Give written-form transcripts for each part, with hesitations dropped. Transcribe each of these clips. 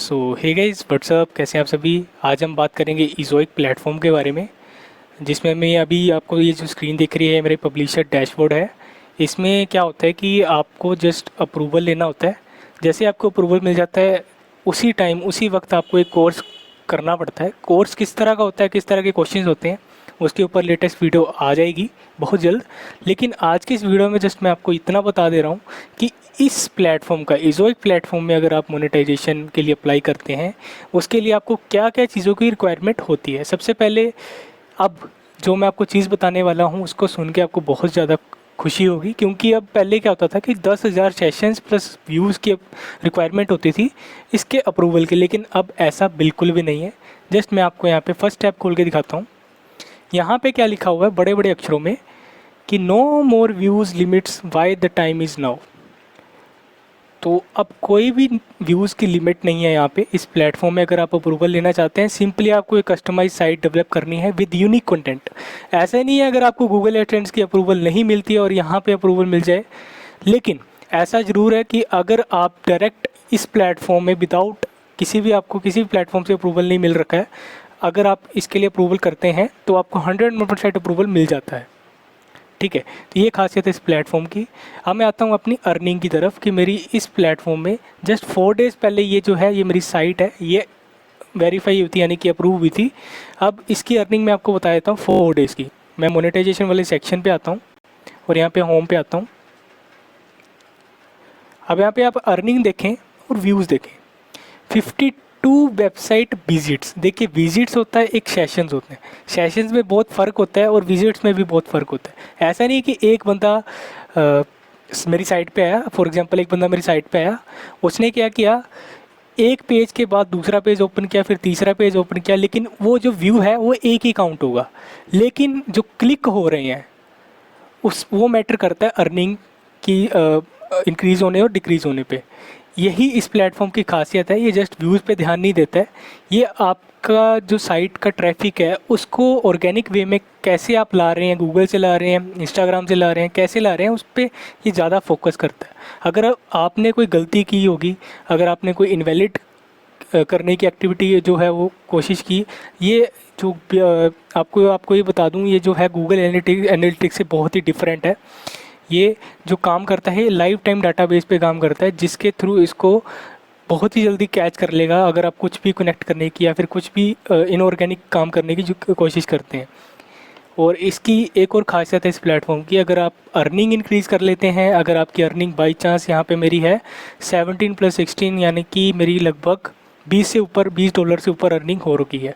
सो hey guys what's up, कैसे हैं आप सभी। आज हम बात करेंगे इज़ोइक प्लेटफॉर्म के बारे में, जिसमें मैं अभी आपको ये जो स्क्रीन दिख रही है मेरे पब्लिशर डैशबोर्ड है। इसमें क्या होता है कि आपको जस्ट अप्रूवल लेना होता है। जैसे आपको अप्रूवल मिल जाता है उसी टाइम उसी वक्त आपको एक कोर्स करना पड़ता है। कोर्स किस तरह का होता है, किस तरह के क्वेश्चंस होते हैं, उसके ऊपर लेटेस्ट वीडियो आ जाएगी बहुत जल्द। लेकिन आज की इस वीडियो में जस्ट मैं आपको इतना बता दे रहा हूँ कि इस प्लेटफॉर्म का इज़ोइक प्लेटफॉर्म में अगर आप मोनेटाइजेशन के लिए अप्लाई करते हैं, उसके लिए आपको क्या क्या चीज़ों की रिक्वायरमेंट होती है। सबसे पहले अब जो मैं आपको चीज़ बताने वाला हूँ उसको सुन के आपको बहुत ज़्यादा खुशी होगी, क्योंकि अब पहले क्या होता था कि 10,000 सेशंस प्लस व्यूज़ की रिक्वायरमेंट होती थी इसके अप्रूवल के, लेकिन अब ऐसा बिल्कुल भी नहीं है। जस्ट मैं आपको यहाँ पे फर्स्ट टैब खोल के दिखाता हूँ। यहाँ पे क्या लिखा हुआ है बड़े बड़े अक्षरों में कि no more views limits why the time is now. तो अब कोई भी व्यूज़ की लिमिट नहीं है यहाँ पे इस प्लेटफॉर्म में। अगर आप अप्रूवल लेना चाहते हैं, सिंपली आपको एक कस्टमाइज साइट डेवलप करनी है विद यूनिक कंटेंट। ऐसा नहीं है अगर आपको गूगल एडसेंस की अप्रूवल नहीं मिलती है और यहाँ पे अप्रूवल मिल जाए, लेकिन ऐसा ज़रूर है कि अगर आप डायरेक्ट इस प्लेटफॉर्म में विदाउट आपको किसी भी प्लेटफॉर्म से अप्रूवल नहीं मिल रखा है, अगर आप इसके लिए अप्रूवल करते हैं तो आपको 100% अप्रूवल मिल जाता है। ठीक है, तो ये खासियत है इस प्लेटफॉर्म की। अब मैं आता हूँ अपनी अर्निंग की तरफ कि मेरी इस प्लेटफॉर्म में जस्ट 4 डेज़ पहले ये जो है ये मेरी साइट है, ये वेरीफाई हुई थी, यानी कि अप्रूव हुई थी। अब इसकी अर्निंग मैं आपको बता देता हूँ 4 डेज़ की। मैं मोनेटाइजेशन वाले सेक्शन पे आता हूँ और यहाँ पे होम पे आता हूँ। अब यहाँ पे आप अर्निंग देखें और व्यूज़ देखें। 52 वेबसाइट विजिट्स। देखिए, विजिट्स होता है, एक सेशंस होते हैं। सेशंस में बहुत फ़र्क होता है और विजिट्स में भी बहुत फ़र्क होता है। ऐसा नहीं कि एक बंदा मेरी साइट पे आया, फॉर एग्जांपल एक बंदा मेरी साइट पे आया, उसने क्या किया, एक पेज के बाद दूसरा पेज ओपन किया, फिर तीसरा पेज ओपन किया, लेकिन वो जो व्यू है वो एक ही काउंट होगा। लेकिन जो क्लिक हो रहे हैं उस वो मैटर करता है अर्निंग की इंक्रीज़ होने और डिक्रीज़ होने पे। यही इस प्लेटफॉर्म की खासियत है। ये जस्ट व्यूज़ पे ध्यान नहीं देता है, ये आपका जो साइट का ट्रैफिक है उसको ऑर्गेनिक वे में कैसे आप ला रहे हैं, गूगल से ला रहे हैं, इंस्टाग्राम से ला रहे हैं, कैसे ला रहे हैं, उस पर ये ज़्यादा फोकस करता है। अगर आपने कोई गलती की होगी, अगर आपने कोई इनवैलिड करने की एक्टिविटी जो है वो कोशिश की, ये जो आपको ये बता दूं, ये जो है गूगल एनालिटिक्स से बहुत ही डिफरेंट है। ये जो काम करता है लाइव टाइम डाटाबेस पे काम करता है, जिसके थ्रू इसको बहुत ही जल्दी कैच कर लेगा अगर आप कुछ भी कनेक्ट करने की या फिर कुछ भी इनऑर्गेनिक काम करने की जो कोशिश करते हैं। और इसकी एक और ख़ासियत है इस प्लेटफॉर्म की, अगर आप अर्निंग इंक्रीज़ कर लेते हैं, अगर आपकी अर्निंग बाई चांस यहाँ पे मेरी है 17 + 16, यानी कि मेरी लगभग $20 से ऊपर अर्निंग हो रखी है।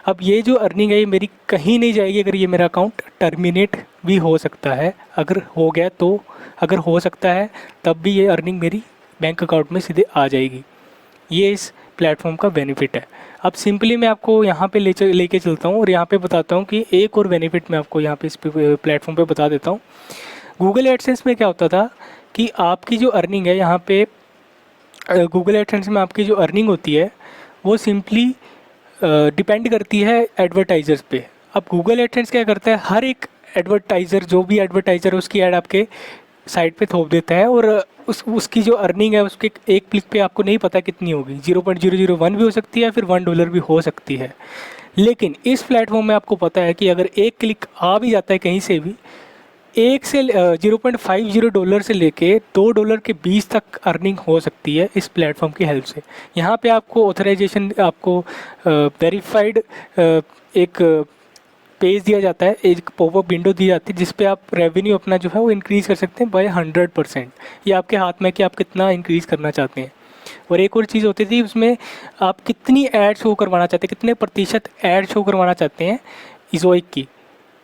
अब ये जो अर्निंग है ये मेरी कहीं नहीं जाएगी। अगर ये मेरा अकाउंट टर्मिनेट भी हो सकता है, अगर हो गया तो, अगर हो सकता है तब भी ये अर्निंग मेरी बैंक अकाउंट में सीधे आ जाएगी। ये इस प्लेटफॉर्म का बेनिफिट है। अब सिंपली मैं आपको यहाँ पे लेके चलता हूँ और यहाँ पे बताता हूँ कि एक और बेनिफिट मैं आपको यहाँ पे इस प्लेटफॉर्म पे बता देता हूँ। गूगल एडसेंस में क्या होता था कि आपकी जो अर्निंग है यहाँ पे, गूगल एडसेंस में आपकी जो अर्निंग होती है वो सिंपली डिपेंड करती है एडवर्टाइज़र्स पे। अब गूगल एडसेंस क्या करता है, हर एक एडवर्टाइज़र, जो भी एडवर्टाइज़र है उसकी ऐड आपके साइट पे थोप देता है, और उसकी जो अर्निंग है उसके एक क्लिक पे आपको नहीं पता कितनी होगी। 0.001 भी हो सकती है, फिर $1 भी हो सकती है। लेकिन इस प्लेटफॉर्म में आपको पता है कि अगर एक क्लिक आ भी जाता है कहीं से भी, एक से $0.50 से लेके $2 के बीच तक अर्निंग हो सकती है इस प्लेटफॉर्म की हेल्प से। यहाँ पे आपको ऑथराइजेशन, आपको वेरीफाइड एक पेज दिया जाता है, एक पॉपअप विंडो दी जाती है जिस पे आप रेवेन्यू अपना जो है वो इंक्रीज़ कर सकते हैं बाय 100%। ये आपके हाथ में कि आप कितना इंक्रीज़ करना चाहते हैं। और एक और चीज़ होती थी उसमें, आप कितनी ऐड शो करवाना चाहते हैं, कितने प्रतिशत ऐड शो करवाना चाहते हैं इज़ोइक की,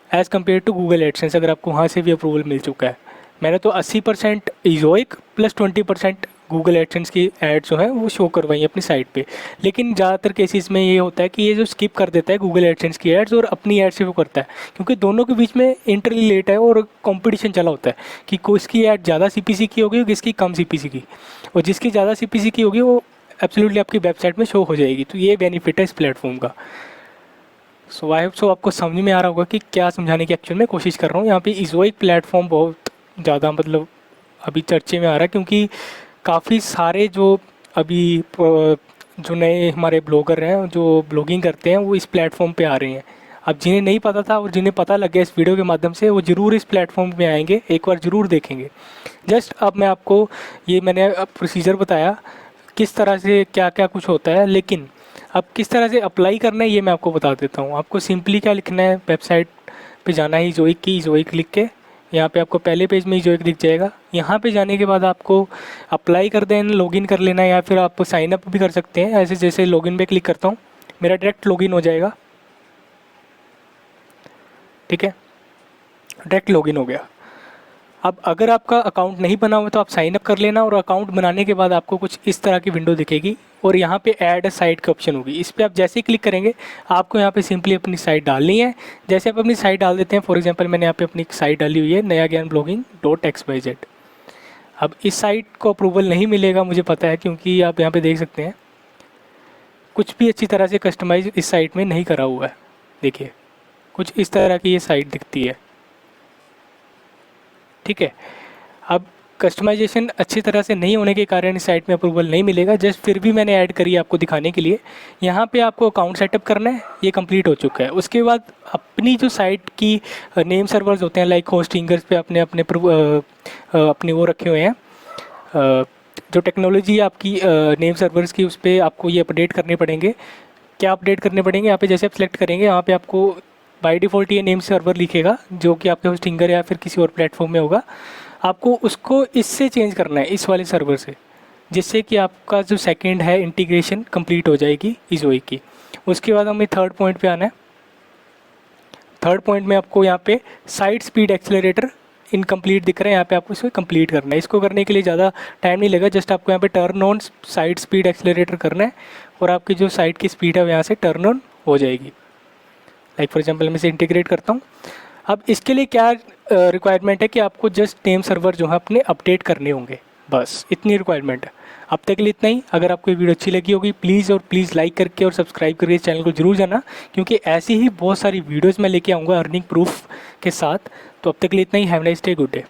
as compared to Google AdSense, अगर आपको वहाँ से भी अप्रूवल मिल चुका है। मैंने तो 80% इज़ोइक प्लस 20% गूगल एडसेंस की ऐड जो है वो शो करवाई अपनी साइट पे। लेकिन ज़्यादातर केसेस में ये होता है कि ये जो स्किप कर देता है गूगल एडसेंस की एड्स और अपनी एड शो करता है, क्योंकि दोनों के बीच में इंटररिलेट है और कंपटीशन चला होता है कि किसकी ऐड ज़्यादा CPC की होगी और किसकी कम CPC की, और जिसकी ज़्यादा CPC की होगी वो एब्सोल्युटली आपकी वेबसाइट में शो हो जाएगी। तो ये बेनिफिट है इस प्लेटफॉर्म का। सो आई होप सो आपको समझ में आ रहा होगा कि क्या समझाने की एक्चुअल में कोशिश कर रहा हूँ। यहाँ पे इज़ोइक प्लेटफॉर्म बहुत ज़्यादा मतलब अभी चर्चे में आ रहा है, क्योंकि काफ़ी सारे जो अभी जो नए हमारे ब्लॉगर हैं जो ब्लॉगिंग करते हैं वो इस प्लेटफॉर्म पे आ रहे हैं। अब जिन्हें नहीं पता था और जिन्हें पता लग गया इस वीडियो के माध्यम से, वो ज़रूर इस प्लेटफॉर्म पे आएंगे, एक बार ज़रूर देखेंगे। जस्ट अब मैं आपको ये मैंने प्रोसीजर बताया किस तरह से क्या क्या कुछ होता है, लेकिन अब किस तरह से अप्लाई करना है ये मैं आपको बता देता हूँ। आपको सिंपली क्या लिखना है, वेबसाइट पे जाना है ईज़ोइक की, ईज़ोइक लिख के यहाँ पे आपको पहले पेज में ईज़ोइक दिख जाएगा। यहाँ पे जाने के बाद आपको अप्लाई कर देना, लॉगिन कर लेना, या फिर आप साइन अप भी कर सकते हैं। ऐसे जैसे लॉगिन पे क्लिक करता हूँ, मेरा डायरेक्ट लॉगिन हो जाएगा। ठीक है, डायरेक्ट लॉगिन हो गया। अब अगर आपका अकाउंट नहीं बना हुआ तो आप साइन अप कर लेना, और अकाउंट बनाने के बाद आपको कुछ इस तरह की विंडो दिखेगी और यहाँ पे ऐड साइट की ऑप्शन होगी। इस पर आप जैसे ही क्लिक करेंगे आपको यहाँ पे सिंपली अपनी साइट डालनी है। जैसे आप अपनी साइट डाल देते हैं, फॉर एग्जांपल मैंने यहाँ पे अपनी साइट डाली हुई है nayaGyanBlogging.xyz। अब इस साइट को अप्रूवल नहीं मिलेगा मुझे पता है, क्योंकि आप यहाँ पर देख सकते हैं कुछ भी अच्छी तरह से कस्टमाइज इस साइट में नहीं करा हुआ है। देखिए कुछ इस तरह की ये साइट दिखती है। ठीक है, अब कस्टमाइजेशन अच्छी तरह से नहीं होने के कारण इस साइट में अप्रूवल नहीं मिलेगा। जस्ट फिर भी मैंने ऐड करी है आपको दिखाने के लिए। यहाँ पे आपको अकाउंट सेटअप करना है, ये कंप्लीट हो चुका है। उसके बाद अपनी जो साइट की नेम सर्वर्स होते हैं लाइक होस्टिंगर्स पे अपने अपने अपने वो रखे हुए हैं, जो टेक्नोलॉजी आपकी नेम सर्वर्स की, उस पर आपको ये अपडेट करने पड़ेंगे। क्या अपडेट करने पड़ेंगे, यहाँ पे जैसे आप सिलेक्ट करेंगे यहाँ पे आपको बाय डिफ़ॉल्ट ये नेम सर्वर लिखेगा जो कि आपके होस्टिंगर या फिर किसी और प्लेटफॉर्म में होगा। आपको उसको इससे चेंज करना है, इस वाले सर्वर से, जिससे कि आपका जो सेकंड है इंटीग्रेशन कंप्लीट हो जाएगी ईज़ोइक की। उसके बाद हमें थर्ड पॉइंट पे आना है। थर्ड पॉइंट में आपको यहाँ पे साइट स्पीड एक्सेलरेटर इनकम्प्लीट दिख रहा है, यहाँ पे आपको इसको कंप्लीट करना है। इसको करने के लिए ज़्यादा टाइम नहीं लगेगा, जस्ट आपको यहाँ पे turn on site speed accelerator करना है और आपकी जो साइट की स्पीड है वो यहाँ से टर्न ऑन हो जाएगी। लाइक फॉर एग्जांपल मैं इसे इंटीग्रेट करता हूँ। अब इसके लिए क्या रिक्वायरमेंट है कि आपको जस्ट नेम सर्वर जो है अपने अपडेट करने होंगे, बस इतनी रिक्वायरमेंट है। अब तक के लिए इतना ही। अगर आपको ये वीडियो अच्छी लगी होगी प्लीज़ लाइक करके और सब्सक्राइब करके इस चैनल को जरूर जाना, क्योंकि ऐसी ही बहुत सारी वीडियोज़ मैं लेके आऊँगा अर्निंग प्रूफ के साथ। तो अब तक के लिए इतना ही। Have nice day, good day.